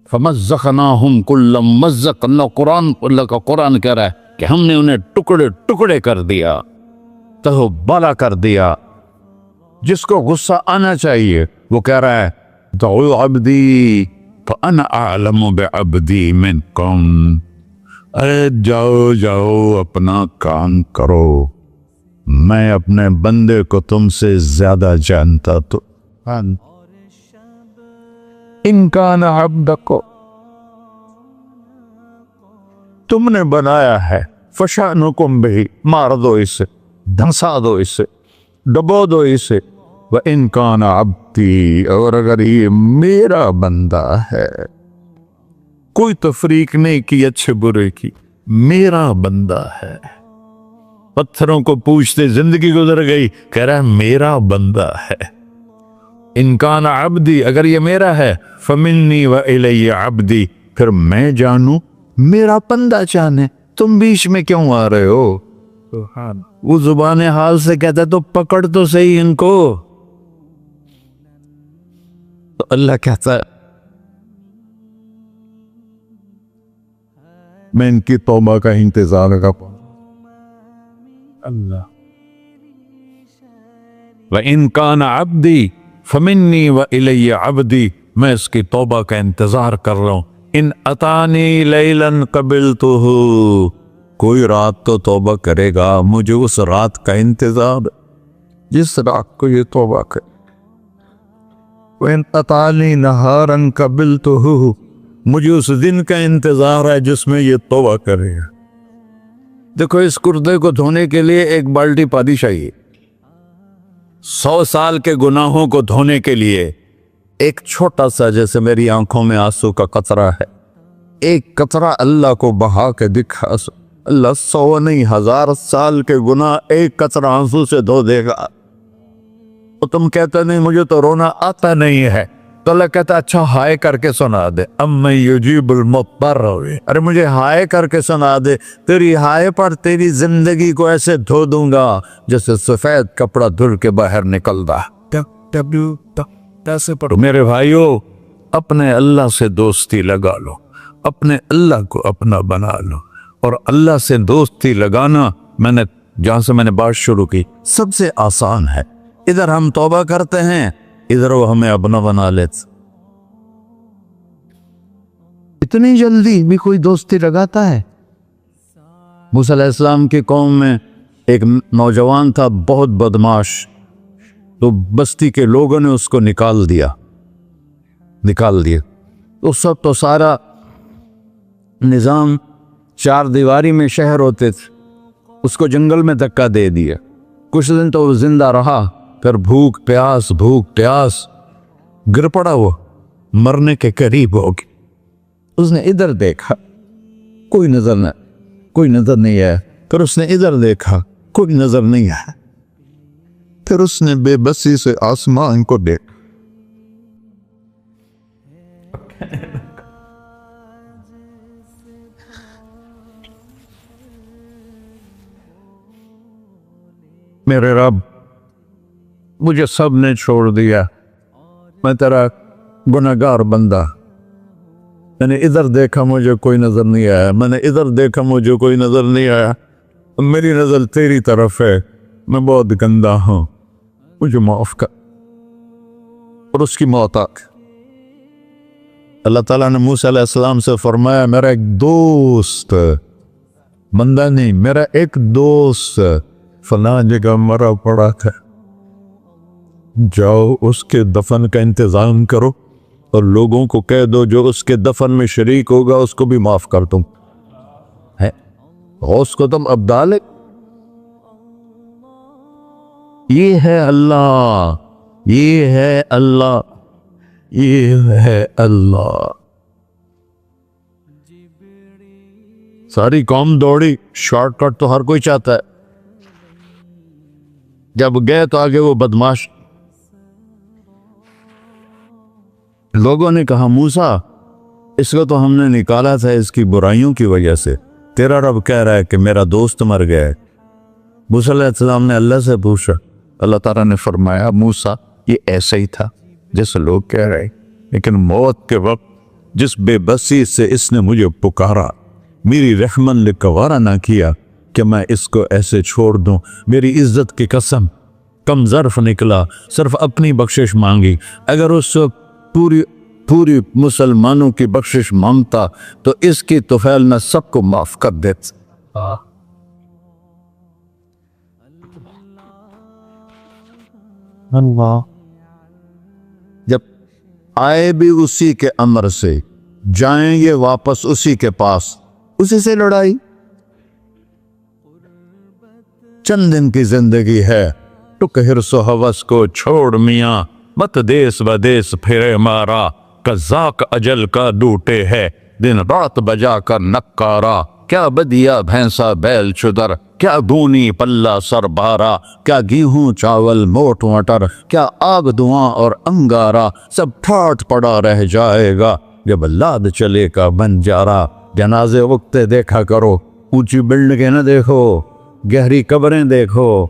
Speaker 2: فَمَزَّقْنَاهُمْ كُلَّ مُمَزَّقٍ. اللہ کا قرآن کہہ رہا ہے کہ ہم نے انہیں ٹکڑے ٹکڑے کر دیا, تہو بالا کر دیا. جس کو غصہ آنا چاہیے وہ کہہ رہا ہے دعوا عبدی فأنا أعلم بعبدی منکم. ارے جاؤ جاؤ اپنا کام کرو, میں اپنے بندے کو تم سے زیادہ جانتا. تو ان کان عبدک, تم نے بنایا ہے, فشانکم بہ, مار دو اسے, دھنسا دو اسے, ڈبو دو اسے. وَإِن كَانَ عَبْدِي, اور اگر یہ میرا بندہ ہے, کوئی تفریق نہیں کی اچھے برے کی, میرا بندہ ہے. پتھروں کو پوچھتے زندگی گزر گئی, کہہ رہا ہے میرا بندہ ہے. ان کان عبدی, اگر یہ میرا ہے, فمنی والی عبدی, پھر میں جانوں میرا بندہ جانے, تم بیچ میں کیوں آ رہے ہو؟ وہ زبان حال سے کہتا ہے تو پکڑ تو صحیح ان کو. تو اللہ کہتا ہے میں ان کی توبہ کا انتظار کروں. اللہ
Speaker 1: وَإِن كَانَ عَبْدِي فَمِنِّي وَإِلَيَّ عَبْدِي، میں اس کی توبہ کا انتظار کر رہا ہوں. ان اتانی لیلاً قبلتہ، کوئی رات تو توبہ کرے گا، مجھے اس رات کا انتظار
Speaker 2: جس رات کو یہ توبہ کرے. وَإِنْ أَطَانِي نَهَارًا قَبِلْتُهُ،
Speaker 1: مجھے اس دن کا انتظار ہے جس میں یہ توبہ کرے گا. دیکھو اس کردے کو دھونے کے لیے ایک بالٹی پانی چاہیے. 100 سال کے گناہوں کو دھونے کے لیے ایک چھوٹا سا، جیسے میری آنکھوں میں آنسو کا قطرہ ہے، ایک قطرہ اللہ کو بہا کے دکھا، اللہ 100 نہیں 1000 سال کے گناہ ایک قطرہ آنسو سے دھو دے گا. تو تم کہتے نہیں مجھے تو رونا آتا نہیں ہے، تو اللہ کہتا اچھا ہائے کر کے سنا دے. اَمَّن يُجِيبُ الْمُضْطَرَّ، ارے مجھے ہائے کر کے سنا دے، تیری ہائے پر تیری زندگی کو ایسے دھو دوں گا جیسے سفید کپڑا دھل کے باہر نکلتا. میرے بھائیو، اپنے اللہ سے دوستی لگا لو، اپنے اللہ کو اپنا بنا لو. اور اللہ سے دوستی لگانا، جہاں سے میں نے بات شروع کی، سب سے آسان ہے. ادھر ہم توبہ کرتے ہیں، ادھر وہ ہمیں اپنا بنا لیتے. اتنی جلدی بھی کوئی دوستی لگاتا ہے؟ موسیٰ علیہ السلام کی قوم میں ایک نوجوان تھا بہت بدماش، تو بستی کے لوگوں نے اس کو نکال دیا. اس وقت تو سارا نظام 4 دیواری میں شہر ہوتے تھے، اس کو جنگل میں دھکا دے دیا. کچھ دن تو وہ زندہ رہا، پھر بھوک پیاس گر پڑا، وہ مرنے کے قریب ہو گیا. اس نے ادھر دیکھا، کوئی نظر نہیں آیا. پھر اس نے ادھر دیکھا، کوئی نظر نہیں آیا.
Speaker 2: پھر اس نے بے بسی سے آسمان کو دیکھا.
Speaker 1: میرے رب، مجھے سب نے چھوڑ دیا، میں تیرا گناہگار بندہ. میں نے ادھر دیکھا مجھے کوئی نظر نہیں آیا، میں نے ادھر دیکھا مجھے کوئی نظر نہیں آیا. میری نظر تیری طرف ہے، میں بہت گندا ہوں، مجھے معاف کر. اور اس کی موت آ گئی. اللہ تعالیٰ نے موسیٰ علیہ السلام سے فرمایا میرا ایک دوست، بندہ نہیں، میرا ایک دوست فلاں جگہ مرا پڑا تھا، جاؤ اس کے دفن کا انتظام کرو اور لوگوں کو کہہ دو جو اس کے دفن میں شریک ہوگا اس کو بھی معاف کر دوں. غوث کو تم ابدال. یہ ہے اللہ، یہ ہے اللہ، یہ ہے اللہ. ساری قوم دوڑی، شارٹ کٹ تو ہر کوئی چاہتا ہے. جب گئے تو آگے وہ بدماش. لوگوں نے کہا موسیٰ اس کو تو ہم نے نکالا تھا اس کی برائیوں کی وجہ سے، تیرا رب کہہ رہا ہے کہ میرا دوست مر گیا ہے. موسیٰ علیہ السلام نے اللہ سے پوچھا، اللہ تعالیٰ نے فرمایا موسیٰ یہ ایسا ہی تھا جیسے لوگ کہہ رہے، لیکن موت کے وقت جس بے بسی سے اس نے مجھے پکارا، میری رحمن نے گوارا نہ کیا کہ میں اس کو ایسے چھوڑ دوں. میری عزت کی قسم، کم ظرف نکلا، صرف اپنی بخشش مانگی. اگر اس پوری مسلمانوں کی بخشش مانگتا تو اس کی طفیل نہ سب کو معاف کر دیتا. اللہ جب آئے بھی اسی کے امر سے، جائیں گے واپس اسی کے پاس، اسی سے لڑائی. چند دن کی زندگی ہے، ٹک حرص و ہوس کو چھوڑ میاں، مت دیس بدیس پھرے مارا. قزاق اجل کا ڈوٹے ہے، دن رات بجا کر نکارا. کیا بدیا بھینسا بیل چدر، کیا گونی پلہ سر بارا. کیا گیہوں چاول موٹ مٹر، کیا آگ دھواں اور انگارا. سب ٹھاٹ پڑا رہ جائے گا جب لاد چلے کا بنجارا. جنازے اگتے دیکھا کرو، اونچی بلڈنگیں نہ دیکھو، گہری قبریں دیکھو،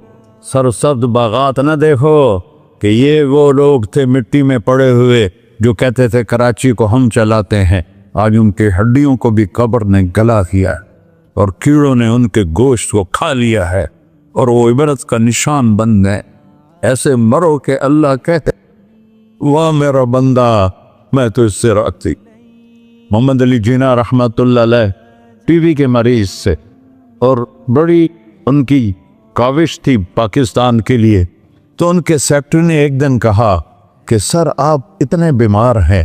Speaker 1: سرسبز باغات نہ دیکھو کہ یہ وہ لوگ تھے مٹی میں پڑے ہوئے جو کہتے تھے کراچی کو ہم چلاتے ہیں.
Speaker 2: آج ان کے ہڈیوں کو بھی قبر نے گلا دیا ہے اور کیڑوں نے ان کے گوشت کو کھا لیا ہے اور وہ عبرت کا نشان بن گئے۔ ایسے مرو کہ اللہ کہتے واہ میرا بندہ میں تو اس سے راضی۔ محمد علی جناح رحمۃ اللہ علیہ ٹی وی کے مریض سے، اور بڑی ان کی کاوش تھی پاکستان کے لیے، تو ان کے سیکٹری نے ایک دن کہا کہ سر آپ اتنے بیمار ہیں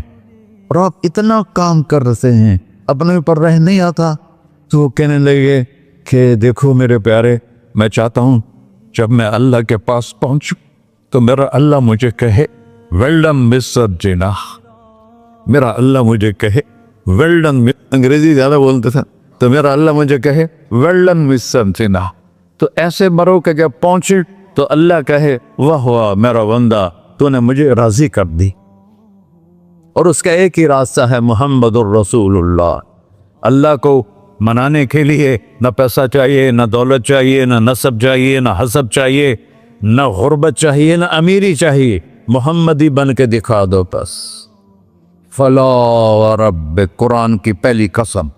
Speaker 2: اور آپ اتنا کام کر رہے ہیں، اپنے اوپر رہ نہیں آتا؟ تو وہ کہنے لگے کہ دیکھو میرے پیارے، میں چاہتا ہوں جب میں اللہ کے پاس پہنچوں تو میرا اللہ مجھے کہے ویل ڈن مسٹر جناح، میرا اللہ مجھے کہے ویل ڈن، انگریزی زیادہ بولتے تھے، تو میرا اللہ مجھے کہے ویل ڈن مسٹر جناح۔ تو ایسے مرو کہ جب پہنچے تو اللہ کہے واہ واہ میرا بندہ تو نے مجھے راضی کر دی۔ اور اس کا ایک ہی راستہ ہے محمد الرسول اللہ۔ اللہ کو منانے کے لیے نہ پیسہ چاہیے، نہ دولت چاہیے، نہ نسب چاہیے، نہ حسب چاہیے، نہ غربت چاہیے، نہ امیری چاہیے، محمدی بن کے دکھا دو بس۔ فلا وربک، قرآن کی پہلی قسم،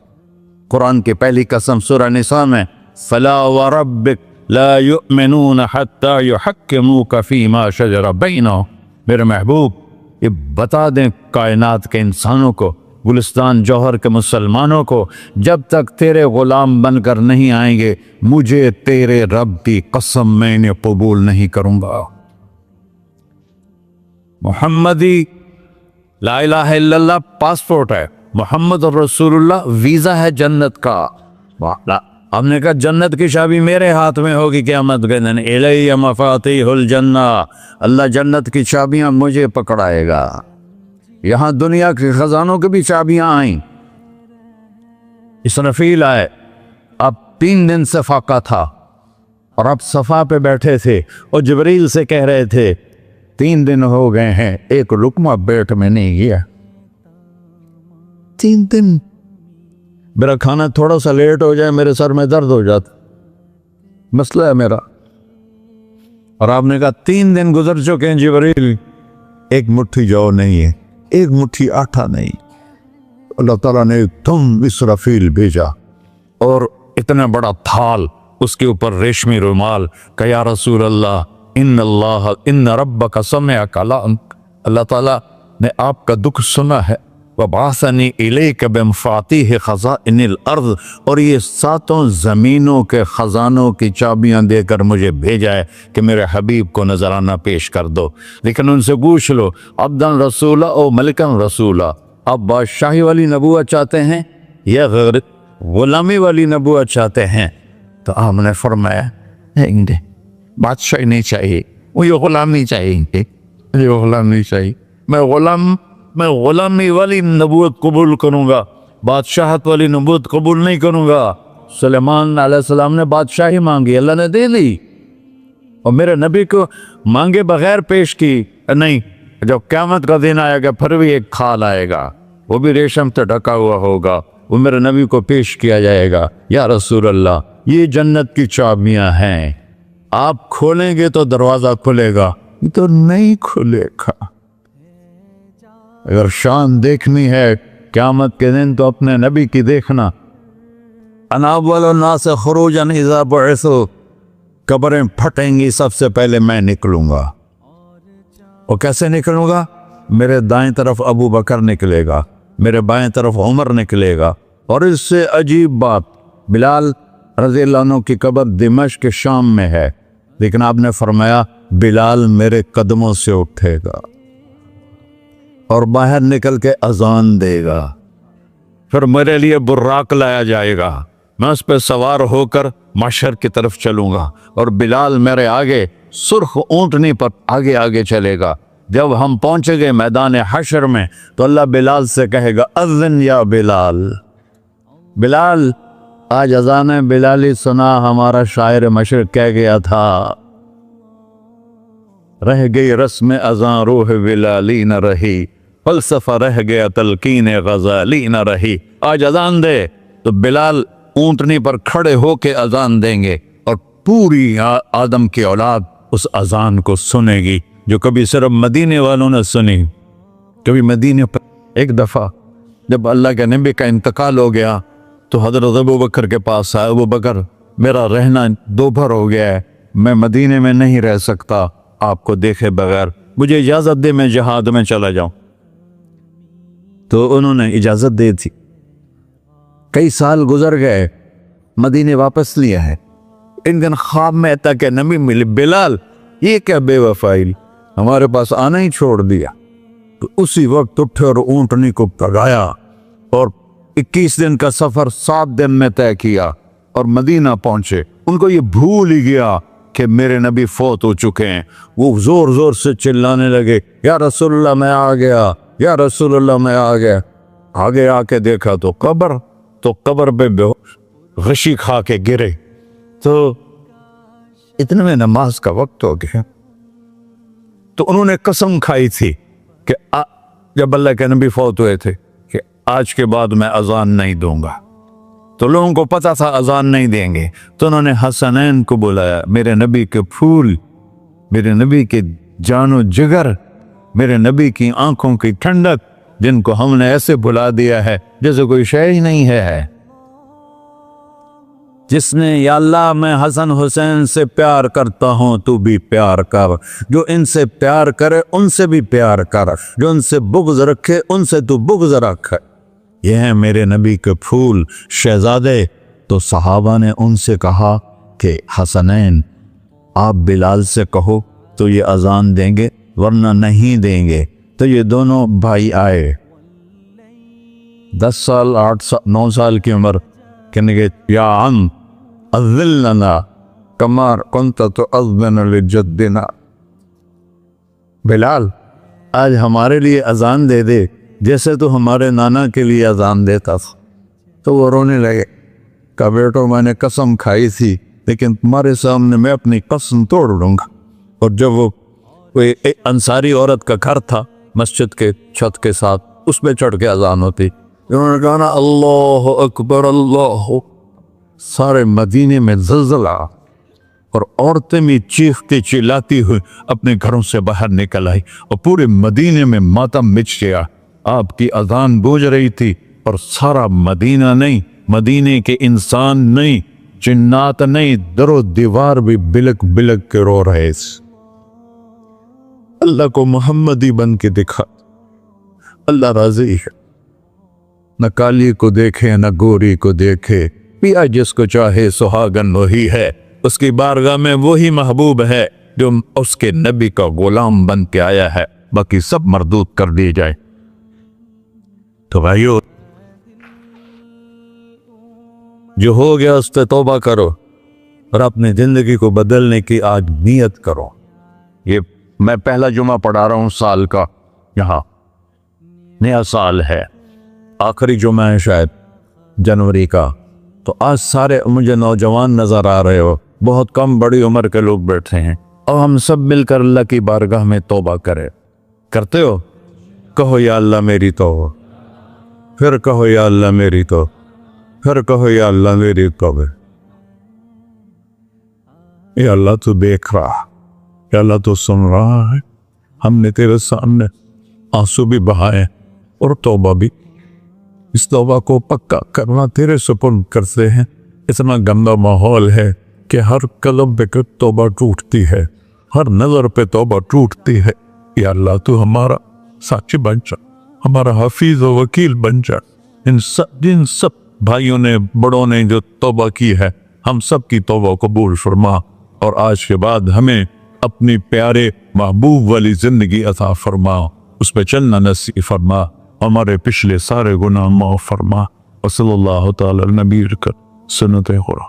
Speaker 2: قرآن کی پہلی قسم سورہ نساء میں، فلا وربک لا یؤمنون حتی یحکموک فیما شجر بینہم، میرے محبوب یہ بتا دیں کائنات کے انسانوں کو، گلستان جوہر کے مسلمانوں کو، جب تک تیرے غلام بن کر نہیں آئیں گے مجھے تیرے رب کی قسم میں انہیں قبول نہیں کروں گا۔ محمدی لا الہ الا اللہ پاسپورٹ ہے، محمد رسول اللہ ویزا ہے جنت کا۔ ہم نے کہا جنت کی چابی میرے ہاتھ میں ہوگی قیامت کے دن، الی مفاتیح الجنہ، اللہ جنت کی چابیاں مجھے پکڑائے گا۔ یہاں دنیا کے خزانوں کی بھی چابیاں آئیں۔ اسرافیل آئے، اب 3 دن سے فاقہ تھا اور اب صفا پہ بیٹھے تھے اور جبریل سے کہہ رہے تھے 3 دن ہو گئے ہیں ایک لقمہ پیٹ میں نہیں گیا، 3 دن میرا کھانا تھوڑا سا لیٹ ہو جائے میرے سر میں درد ہو جاتا، مسئلہ ہے میرا۔ اور آپ نے کہا 3 دن گزر چکے ہیں جبریل، ایک مٹھی جو نہیں ہے، ایک مٹھی آٹا نہیں۔ اللہ تعالیٰ نے تم اسرافیل بھیجا اور اتنا بڑا تھال، اس کے اوپر ریشمی رومال، کہ یا رسول اللہ ان ربک سمع کلامک، اللہ تعالیٰ نے آپ کا دکھ سنا ہے، وَبَعَثَنِي إِلَيْكَ بِمَفَاتِيحِ خَزَائِنِ الْأَرْضِ، اور یہ 7 زمینوں کے خزانوں کی چابیاں دے کر مجھے بھیجا ہے کہ میرے حبیب کو نذرانہ پیش کر دو۔ لیکن ان سے پوچھ لو عبدًا رسولہ او ملکن رسولہ، آپ بادشاہی والی نبوت چاہتے ہیں یا غیر غلامی والی نبوت چاہتے ہیں؟ تو آپ نے فرمایا نہیں، بادشاہی نہیں چاہیے، مجھے غلامی چاہیے، مجھے غلامی چاہیے، میں غلامی والی نبوت قبول کروں گا، بادشاہت والی نبوت قبول نہیں کروں گا۔ سلیمان علیہ السلام نے بادشاہی مانگی، اللہ نے دے دی، اور میرے نبی کو مانگے بغیر پیش کی نہیں۔ جب قیامت کا دن آئے گا پھر بھی ایک کھال آئے گا، وہ بھی ریشم سے ڈھکا ہوا ہوگا، وہ میرے نبی کو پیش کیا جائے گا، یا رسول اللہ یہ جنت کی چابیاں ہیں، آپ کھولیں گے تو دروازہ کھلے گا، یہ تو نہیں کھلے گا۔ اگر شان دیکھنی ہے قیامت کے دن تو اپنے نبی کی دیکھنا۔ انا اول الناس خروجا اذا بعثوا، قبریں پھٹیں گی سب سے پہلے میں نکلوں گا، اور کیسے نکلوں گا؟ میرے دائیں طرف ابو بکر نکلے گا، میرے بائیں طرف عمر نکلے گا، اور اس سے عجیب بات، بلال رضی اللہ عنہ کی قبر دمشق کے شام میں ہے، لیکن آپ نے فرمایا بلال میرے قدموں سے اٹھے گا اور باہر نکل کے اذان دے گا، پھر میرے لیے براق لایا جائے گا، میں اس پہ سوار ہو کر محشر کی طرف چلوں گا، اور بلال میرے آگے سرخ اونٹنی پر آگے آگے چلے گا۔ جب ہم پہنچے گے میدان حشر میں تو اللہ بلال سے کہے گا اذن یا بلال، بلال آج اذان بلالی سنا، ہمارا شاعر مشرق کہہ گیا تھا، رہ گئی رسم اذان روح بلالی نہ رہی، فلسفہ رہ گیا تلقین غزالی نہ رہی۔ آج اذان دے تو بلال اونٹنی پر کھڑے ہو کے اذان دیں گے، اور پوری آدم کی اولاد اس اذان کو سنے گی جو کبھی صرف مدینے والوں نے سنی۔ کبھی مدینے پر ایک دفعہ جب اللہ کے نبی کا انتقال ہو گیا تو حضرت ابو بکر کے پاس آیا، ابو بکر میرا رہنا دوپہر ہو گیا ہے، میں مدینے میں نہیں رہ سکتا آپ کو دیکھے بغیر، مجھے اجازت دے میں جہاد میں چلا جاؤں۔ تو انہوں نے اجازت دے تھی۔ کئی سال گزر گئے، مدینے واپس لیا ہے۔ ایک دن خواب میں تک نبی ملے، بلال یہ کیا بے وفائی، ہمارے پاس آنا ہی چھوڑ دیا۔ تو اسی وقت اٹھے اور اونٹنی کو پگایا اور 21 دن کا سفر 7 دن میں طے کیا اور مدینہ پہنچے۔ ان کو یہ بھول ہی گیا کہ میرے نبی فوت ہو چکے ہیں۔ وہ زور زور سے چلانے لگے، یا رسول اللہ میں آ گیا، یا رسول اللہ میں آ گیا۔ آگے آ کے دیکھا تو قبر پہ غشی کھا کے گرے۔ تو اتنے میں نماز کا وقت ہو گیا۔ تو انہوں نے قسم کھائی تھی کہ جب اللہ کے نبی فوت ہوئے تھے کہ آج کے بعد میں اذان نہیں دوں گا۔ تو لوگوں کو پتا تھا اذان نہیں دیں گے، تو انہوں نے حسنین کو بلایا، میرے نبی کے پھول، میرے نبی کے جان و جگر، میرے نبی کی آنکھوں کی ٹھنڈک، جن کو ہم نے ایسے بلا دیا ہے جیسے کوئی شے ہی نہیں ہے۔ جس نے یا اللہ میں حسن حسین سے پیار کرتا ہوں تو بھی پیار کر، جو ان سے پیار کرے ان سے بھی پیار کر، جو ان سے بغض رکھے ان سے تو بغض رکھ۔ یہ ہیں میرے نبی کے پھول شہزادے۔ تو صحابہ نے ان سے کہا کہ حسنین آپ بلال سے کہو تو یہ اذان دیں گے، ورنہ نہیں دیں گے۔ تو یہ دونوں بھائی آئے، 10 سال 8 سال 9 سال کی عمر، کہنے گے یا عم اذن لنا کما کنت تؤذن لجدنا، بلال آج ہمارے لیے اذان دے دے جیسے تو ہمارے نانا کے لیے اذان دیتا تھا۔ تو وہ رونے لگے، کہا بیٹو میں نے قسم کھائی تھی لیکن تمہارے سامنے میں اپنی قسم توڑ لوں گا۔ اور جب وہ کوئی انصاری عورت کا گھر تھا مسجد کے چھت کے ساتھ، اس پہ چڑھ کے اذان ہوتی، انہوں نے کہا نا اللہ اکبر اللہ، سارے مدینے میں زلزلہ، اور عورتیں بھی چیختی چلاتی ہوئی اپنے گھروں سے باہر نکل آئی، اور پورے مدینے میں ماتم مچ گیا۔ آپ کی اذان گونج رہی تھی اور سارا مدینہ نہیں، مدینے کے انسان نہیں، جنات نہیں، در و دیوار بھی بلک بلک کے رو رہے تھے۔ اللہ کو محمدی بن کے دکھا، اللہ راضی ہے، نہ کالی کو دیکھے نہ گوری کو دیکھے، پیا جس کو چاہے سہاگن وہی ہے، اس کی بارگاہ میں وہی محبوب ہے جو اس کے نبی کا غلام بن کے آیا ہے، باقی سب مردود کر دی جائے۔ تو بھائیو جو ہو گیا اس سے توبہ کرو اور اپنی زندگی کو بدلنے کی آج نیت کرو۔ یہ میں پہلا جمعہ پڑھا رہا ہوں سال کا، یہاں نیا سال ہے، آخری جمعہ ہے شاید جنوری کا۔ تو آج سارے مجھے نوجوان نظر آ رہے ہو، بہت کم بڑی عمر کے لوگ بیٹھے ہیں، اور ہم سب مل کر اللہ کی بارگاہ میں توبہ کرتے ہو؟ کہو یا اللہ میری توبہ، پھر کہو یا اللہ میری توبہ، پھر کہو یا اللہ میری توبہ۔ یا اللہ تو دیکھ رہا، یا اللہ تو سن رہا ہے، ہم نے تیرے سامنے آنسو بھی بہائے اور توبہ بھی، اس توبہ کو پکا کرنا تیرے سپرد کرتے ہیں۔ اتنا گندا ماحول ہے کہ ہر قلب پہ توبہ ٹوٹتی ہے، ہر نظر پہ توبہ ٹوٹتی ہے۔ یا اللہ تو ہمارا ساتھی بن جا، ہمارا حفیظ و وکیل بن جا۔ جن سب بھائیوں نے بڑوں نے جو توبہ کی ہے، ہم سب کی توبہ قبول فرما، اور آج کے بعد ہمیں اپنی پیارے محبوب والی زندگی عطا فرما، اس پہ چلنا نصیب فرما، ہمارے پچھلے سارے گناہ معاف فرما۔ وصلی اللہ تعالی نبی کر سنت خورا۔